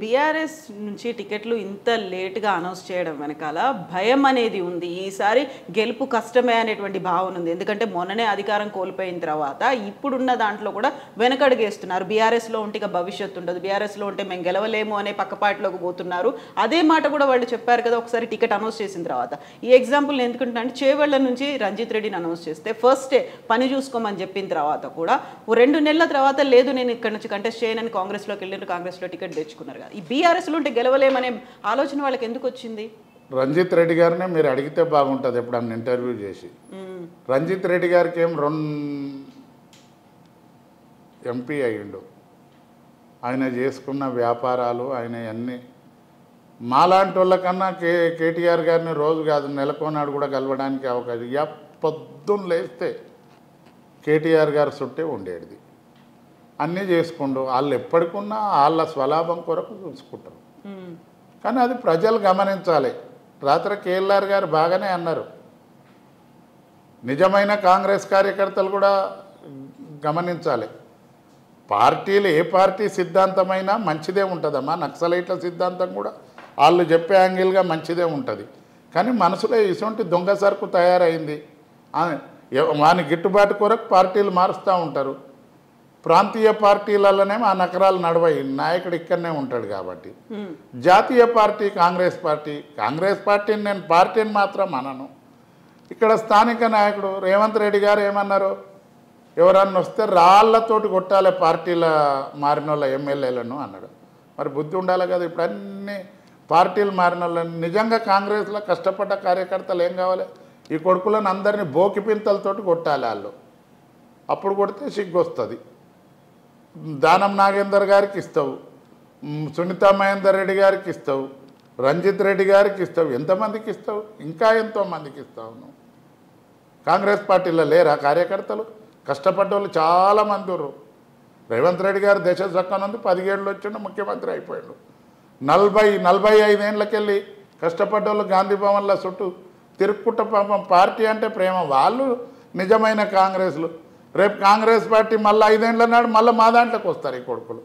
BRS నుంచి టికెట్లు ఇంత లేట్గా అనౌన్స్ చేయడం వెనకాల భయం అనేది ఉంది. ఈసారి గెలుపు కష్టమే అనేటువంటి భావన ఉంది. ఎందుకంటే మొన్ననే అధికారం కోల్పోయిన తర్వాత ఇప్పుడున్న దాంట్లో కూడా వెనకడుగేస్తున్నారు. బీఆర్ఎస్లో ఉంటే ఇక భవిష్యత్తు ఉండదు, బీఆర్ఎస్లో ఉంటే మేము గెలవలేము అనే పక్కపాటిలోకి పోతున్నారు. అదే మాట కూడా వాళ్ళు చెప్పారు కదా ఒకసారి టికెట్ అనౌన్స్ చేసిన తర్వాత. ఈ ఎగ్జాంపుల్ ఎందుకంటే అంటే చేవెళ్ల నుంచి రంజిత్ రెడ్డిని అనౌన్స్ చేస్తే ఫస్టే పని చూసుకోమని చెప్పిన తర్వాత కూడా 2 నెలల తర్వాత లేదు నేను ఇక్కడ నుంచి కంటెస్ట్ చేయనని కాంగ్రెస్లోకి వెళ్ళిన కాంగ్రెస్లో టికెట్ తెచ్చుకున్నారు. ఈ బీఆర్ఎస్లో ఉంటే గెలవలేమనే ఆలోచన వాళ్ళకి ఎందుకు వచ్చింది? రంజిత్ రెడ్డి గారినే మీరు అడిగితే బాగుంటుంది. ఎప్పుడన్నా ఇంటర్వ్యూ చేసి రంజిత్ రెడ్డి గారికి ఏం 2 ఎంపీ అయ్యిండు. ఆయన చేసుకున్న వ్యాపారాలు ఆయన అన్నీ మాలాంటి వాళ్ళకన్నా కేటీఆర్ గారిని రోజు కాదు నెలకోనాడు కూడా కలవడానికి అవకాశం. పొద్దున్న లేస్తే కేటీఆర్ గారు చుట్టే ఉండేది. అన్నీ చేసుకుంటూ వాళ్ళు ఎప్పటికున్నా వాళ్ళ స్వలాభం కొరకు చూసుకుంటారు. కానీ అది ప్రజలు గమనించాలి. రాత్రి కేఎల్ఆర్ గారు బాగానే అన్నారు. నిజమైన కాంగ్రెస్ కార్యకర్తలు కూడా గమనించాలి. పార్టీలు ఏ పార్టీ సిద్ధాంతమైనా మంచిదే ఉంటుందమ్మా. నక్సలైట్ల సిద్ధాంతం కూడా వాళ్ళు చెప్పే యాంగిల్గా మంచిదే ఉంటుంది. కానీ మనసులో ఇటువంటి దొంగ సరుకు తయారైంది. వాని గిట్టుబాటు కొరకు పార్టీలు మారుస్తూ ఉంటారు. ప్రాంతీయ పార్టీలలోనే ఆ నకరాలు నడవాయి. నాయకుడు ఇక్కడనే ఉంటాడు కాబట్టి. జాతీయ పార్టీ కాంగ్రెస్ పార్టీని నేను పార్టీని మాత్రం అనను. ఇక్కడ స్థానిక నాయకుడు రేవంత్ రెడ్డి గారు ఏమన్నారు, ఎవరన్నా వస్తే రాళ్లతోటి కొట్టాలి పార్టీల మారిన వాళ్ళ ఎమ్మెల్యేలను అన్నాడు. మరి బుద్ధి ఉండాలి కదా. ఇప్పుడు అన్ని పార్టీలు మారిన వాళ్ళని నిజంగా కాంగ్రెస్లో కష్టపడ్డ కార్యకర్తలు ఏం కావాలి, ఈ కొడుకులను అందరినీ బోకిపింతలతోటి కొట్టాలి వాళ్ళు. అప్పుడు కొడితే సిగ్గు వస్తుంది. దానం నాగేందర్ గారికి ఇస్తావు, సునీతా మహేందర్ రెడ్డి గారికి ఇస్తావు, రంజిత్ రెడ్డి గారికి ఇస్తావు, ఎంతమందికి ఇస్తావు? ఇంకా ఎంతోమందికి ఇస్తావు నువ్వు. కాంగ్రెస్ పార్టీలో లేరా కార్యకర్తలు? కష్టపడ్డ వాళ్ళు చాలామంది ఉన్నారు. రేవంత్ రెడ్డి గారు దేశ చక్కనుంది 10 ఏళ్ళు వచ్చిండు, ముఖ్యమంత్రి అయిపోయాడు. 40-45 ఏళ్ళకెళ్ళి కష్టపడ్డ వాళ్ళు గాంధీ భవన్ల చుట్టూ తిరుక్కుంట పాపం. పార్టీ అంటే ప్రేమ. వాళ్ళు నిజమైన కాంగ్రెస్లు. రేపు కాంగ్రెస్ పార్టీ మళ్ళీ 5 ఏళ్ళ నాడు మళ్ళీ మా దాంట్లోకి వస్తారు ఈ కొడుకులు.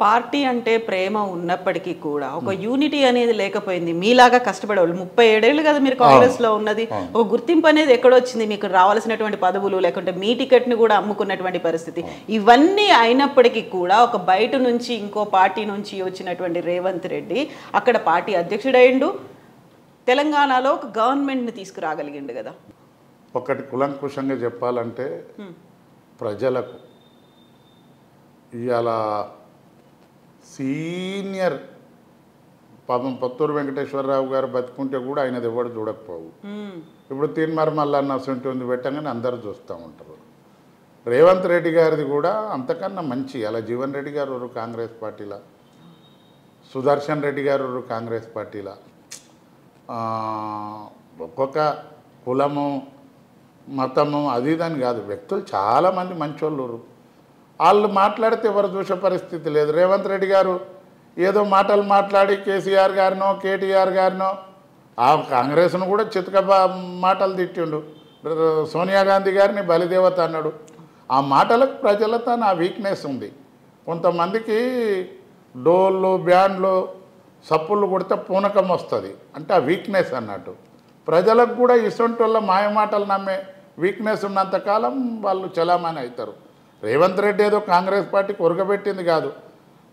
పార్టీ అంటే ప్రేమ ఉన్నప్పటికీ కూడా ఒక యూనిటీ అనేది లేకపోయింది. మీలాగా కష్టపడేవాళ్ళు 37 ఏళ్ళు కదా మీరు కాంగ్రెస్లో ఉన్నది. ఒక గుర్తింపు అనేది ఎక్కడొచ్చింది? మీకు రావాల్సినటువంటి పదవులు లేకుంటే మీ టికెట్ని కూడా అమ్ముకున్నటువంటి పరిస్థితి. ఇవన్నీ అయినప్పటికీ కూడా ఒక బయట నుంచి ఇంకో పార్టీ నుంచి వచ్చినటువంటి రేవంత్ రెడ్డి అక్కడ పార్టీ అధ్యక్షుడైండు. తెలంగాణలో ఒక గవర్నమెంట్ని తీసుకురాగలిగిండు కదా. ఒకటి కులంకుశంగా చెప్పాలంటే ప్రజలకు ఇవాళ సీనియర్ పాపం పొత్తూరు వెంకటేశ్వరరావు గారు బతుకుంటే కూడా ఆయనది ఎవరు చూడకపోవు. ఇప్పుడు తీన్మార్ మల్లన్న సొంటి పెట్టగానే అందరూ చూస్తూ ఉంటారు. రేవంత్ రెడ్డి గారిది కూడా అంతకన్నా మంచి. అలా జీవన్ రెడ్డి గారు కాంగ్రెస్ పార్టీలా, సుదర్శన్ రెడ్డి గారు కాంగ్రెస్ పార్టీలా. ఒక్కొక్క కులము మతము అది ఇదని కాదు, వ్యక్తులు చాలామంది మంచోళ్ళు. వాళ్ళు మాట్లాడితే ఎవరు చూసే పరిస్థితి లేదు. రేవంత్ రెడ్డి గారు ఏదో మాటలు మాట్లాడి కేసీఆర్ గారినో కేటీఆర్ గారినో ఆ కాంగ్రెస్ను కూడా చితక మాటలు తిట్టిండు. సోనియా గాంధీ గారిని బలిదేవత అన్నాడు. ఆ మాటలకు ప్రజలతో నా వీక్నెస్ ఉంది. కొంతమందికి డోళ్ళు బ్యాండ్లు సప్పుళ్ళు కొడితే పూనకం వస్తుంది అంటే ఆ వీక్నెస్ అన్నట్టు. ప్రజలకు కూడా ఇసొంటి వల్ల మాయమాటలు నమ్మే వీక్నెస్ ఉన్నంతకాలం వాళ్ళు చలామణి అవుతారు. రేవంత్ రెడ్డి ఏదో కాంగ్రెస్ పార్టీకి ఉరగబెట్టింది కాదు,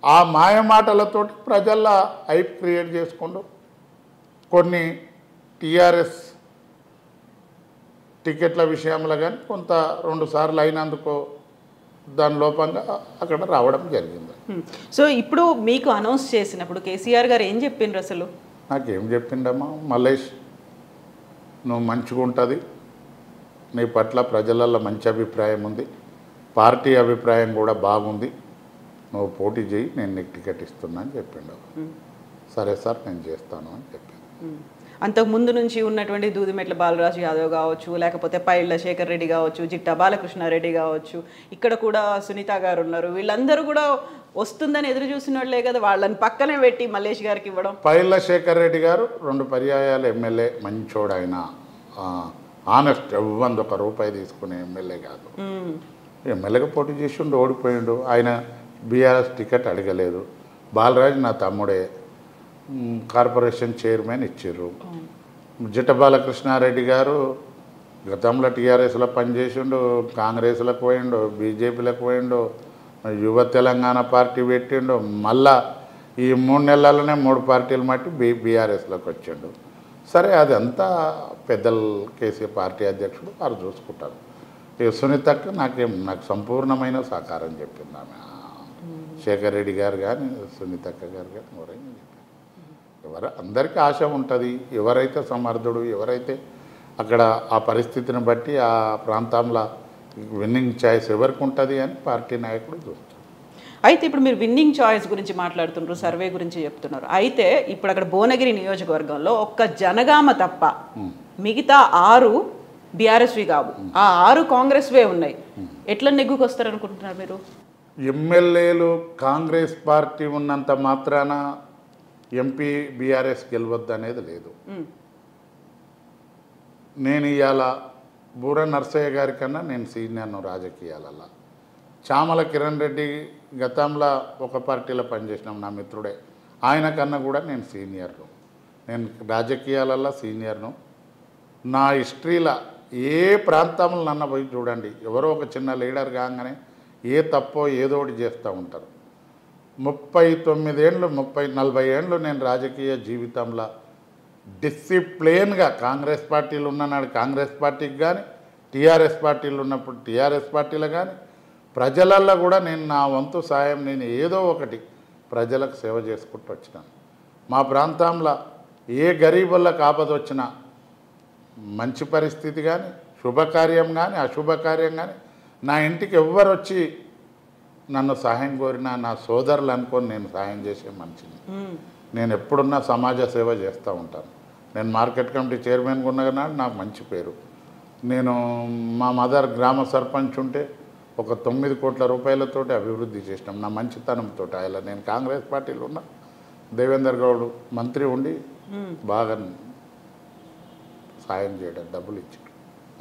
ఆ మాయమాటలతోటి ప్రజల్లో హైప్ క్రియేట్ చేసుకుంటూ కొన్ని టీఆర్ఎస్ టికెట్ల విషయంలో కానీ కొంత 2 సార్లు అయినందుకు దాని లోపంగా అక్కడ రావడం జరిగింది. సో ఇప్పుడు మీకు అనౌన్స్ చేసినప్పుడు కేసీఆర్ గారు ఏం చెప్పిండ్రు? అసలు నాకేం చెప్పిండమ్మా, మల్లేష్ నువ్వు మంచిగా ఉంటుంది, నీ పట్ల ప్రజలలో మంచి అభిప్రాయం ఉంది, పార్టీ అభిప్రాయం కూడా బాగుంది, నువ్వు పోటీ చేయి, నేను నీకు టికెట్ ఇస్తున్నా అని చెప్పిండు. సరే సార్ నేను చేస్తాను అని చెప్పింది. అంతకు ముందు నుంచి ఉన్నటువంటి దూదిమెట్ల బాలరాజు యాదవ్ కావచ్చు, లేకపోతే పైళ్ళ శేఖర్ రెడ్డి కావచ్చు, జిట్టా బాలకృష్ణారెడ్డి కావచ్చు, ఇక్కడ కూడా సునీత గారు ఉన్నారు. వీళ్ళందరూ కూడా వస్తుందని ఎదురు చూసిన వాళ్ళే కదా. వాళ్ళని పక్కనే పెట్టి మల్లేష్ గారికి ఇవ్వడం. పైళ్ళ శేఖర్ రెడ్డి గారు 2 పర్యాయాలు ఎమ్మెల్యే, మంచోడు ఆయన, ఆనెస్ట్, ఇవ్వంది 1 రూపాయి తీసుకునే ఎమ్మెల్యే కాదు. ఎమ్మెల్యేగా పోటీ చేసిండు, ఓడిపోయిండు. ఆయన బీఆర్ఎస్ టికెట్ అడగలేదు. బాలరాజు నా తమ్ముడే, కార్పొరేషన్ చైర్మన్ ఇచ్చారు. జిట్ట బాలకృష్ణారెడ్డి గారు గతంలో టీఆర్ఎస్లో పనిచేసిండు, కాంగ్రెస్లకు పోయిండు, బీజేపీలకు పోయిండు, యువ తెలంగాణ పార్టీ పెట్టిండు, మళ్ళా ఈ 3 నెలలనే 3 పార్టీలు మట్టి బీఆర్ఎస్లోకి వచ్చిండు. సరే అదంతా పెద్దలు కేసీఆర్ పార్టీ అధ్యక్షుడు వారు చూసుకుంటారు. ఇక సునీతక్క నాకు సంపూర్ణమైన సహకారం చెప్పింది ఆమె. శేఖర్ రెడ్డి గారు కానీ సునీతక్క గారు కానీ ఎవరైనా చెప్పారు. అందరికీ ఆశ ఉంటుంది. ఎవరైతే సమర్థుడు, ఎవరైతే అక్కడ ఆ పరిస్థితిని బట్టి ఆ ప్రాంతంలో విన్నింగ్ ఛాయిస్ ఎవరికి ఉంటుంది అని పార్టీ నాయకుడు చూస్తారు. అయితే ఇప్పుడు మీరు విన్నింగ్ చాయిస్ గురించి మాట్లాడుతున్నారు, సర్వే గురించి చెప్తున్నారు. అయితే ఇప్పుడు అక్కడ భువనగిరి నియోజకవర్గంలో ఒక్క జనగామ తప్ప మిగతా 6 బీఆర్ఎస్వి కావు, ఆ 6 కాంగ్రెస్వే ఉన్నాయి. ఎట్లా నెగ్గుకు వస్తారు అనుకుంటున్నారు మీరు? ఎమ్మెల్యేలు కాంగ్రెస్ పార్టీ ఉన్నంత మాత్రాన ఎంపీ బీఆర్ఎస్ గెలవద్దు అనేది లేదు. నేను ఇవాళ బూర నర్సయ్య గారి కన్నా నేను సీనియర్ను రాజకీయాలలో. చామల కిరణ్ రెడ్డి గతంలో ఒక పార్టీలో పనిచేసినాం, నా మిత్రుడే. ఆయన కన్నా కూడా నేను సీనియర్ను. నేను రాజకీయాలలో సీనియర్ను. నా హిస్టరీలో ఏ ప్రాంతంలో నన్న పోయి చూడండి, ఎవరో ఒక చిన్న లీడర్ కాగానే ఏ తప్పో ఏదో ఒకటి చేస్తూ ఉంటారు. 39 ఏళ్ళు 40 ఏళ్ళు నేను రాజకీయ జీవితంలో డిసిప్లిన్గా కాంగ్రెస్ పార్టీలు ఉన్ననాడు కాంగ్రెస్ పార్టీకి కానీ, టీఆర్ఎస్ పార్టీలు ఉన్నప్పుడు టీఆర్ఎస్ పార్టీలు కానీ, ప్రజలల్లో కూడా నేను నా వంతు సాయం నేను ఏదో ఒకటి ప్రజలకు సేవ చేసుకుంటూ వచ్చినాను. మా ప్రాంతంలో ఏ గరీబులకు ఆపద వచ్చినా మంచి పరిస్థితి కానీ, శుభకార్యం కానీ, అశుభకార్యం కానీ, నా ఇంటికి ఎవ్వరు వచ్చి నన్ను సహాయం కోరినా నా సోదరులు అనుకొని నేను సహాయం చేసే మనిషిని. నేను ఎప్పుడున్నా సమాజ సేవ చేస్తూ ఉంటాను. నేను మార్కెట్ కమిటీ చైర్మన్గా ఉన్నగా నాకు మంచి పేరు. నేను మా మదర్ గ్రామ సర్పంచ్ ఉంటే ఒక 9 కోట్ల రూపాయలతోటి అభివృద్ధి చేసినాం నా మంచితనంతో. ఆయన నేను కాంగ్రెస్ పార్టీలో ఉన్న దేవేందర్ గౌడ్ మంత్రి ఉండి బాగా సాయం చేయడం, డబ్బులు ఇచ్చాడు,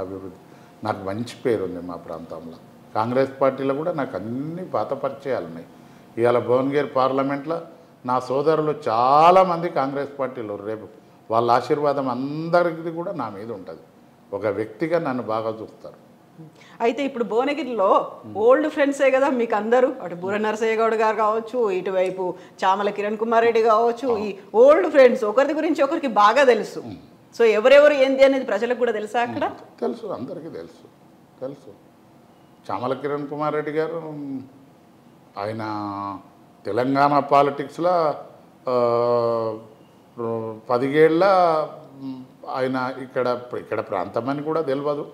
అభివృద్ధి. నాకు మంచి పేరు ఉంది మా ప్రాంతంలో. కాంగ్రెస్ పార్టీలో కూడా నాకు అన్ని పాత పరిచయాలు ఉన్నాయి. ఇవాళ భువనగిరి పార్లమెంట్లో నా సోదరులు చాలామంది కాంగ్రెస్ పార్టీలో. రేపు వాళ్ళ ఆశీర్వాదం అందరికీ కూడా నా మీద ఉంటుంది. ఒక వ్యక్తిగా నన్ను బాగా చూస్తారు. అయితే ఇప్పుడు భువనగిరిలో ఓల్డ్ ఫ్రెండ్సే కదా మీకు అందరూ, అటు బూర నరసయ్య గౌడ్ గారు కావచ్చు, ఇటువైపు చామల కిరణ్ కుమార్ రెడ్డి కావచ్చు, ఈ ఓల్డ్ ఫ్రెండ్స్ ఒకరి గురించి ఒకరికి బాగా తెలుసు. సో ఎవరెవరు ఏంది అనేది ప్రజలకు కూడా తెలుసా? అక్కడ తెలుసు, అందరికీ తెలుసు. చామల కిరణ్ కుమార్ రెడ్డి గారు ఆయన తెలంగాణ పాలిటిక్స్లో 10 ఏళ్ళ ఆయన ఇక్కడ ప్రాంతమని కూడా తెలియదు.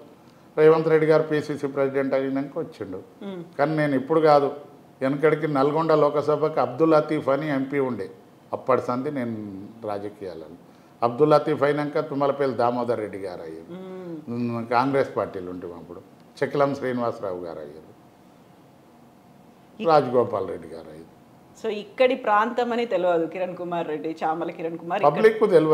రేవంత్ రెడ్డి గారు పిసిసి ప్రెసిడెంట్ అయినాక వచ్చిండు. కానీ నేను ఇప్పుడు కాదు, వెనకడికి నల్గొండ లోకసభకి అబ్దుల్ లతీఫ్ అని ఎంపీ ఉండే. అప్పటి సంది నేను రాజకీయాలను. అబ్దుల్ లతీఫ్ అయినాక తుమ్మలపల్లి దామోదర్ రెడ్డి గారు అయ్యారు. కాంగ్రెస్ పార్టీలు ఉంటాం అప్పుడు. చెక్లం శ్రీనివాసరావు గారు అయ్యారు, రాజగోపాల్ రెడ్డి గారు అయ్యారు. సో ఇక్కడి ప్రాంతం అని తెలియదు కిరణ్ కుమార్ రెడ్డి, చామల కిరణ్ కుమార్ పబ్లిక్ తెలియదు.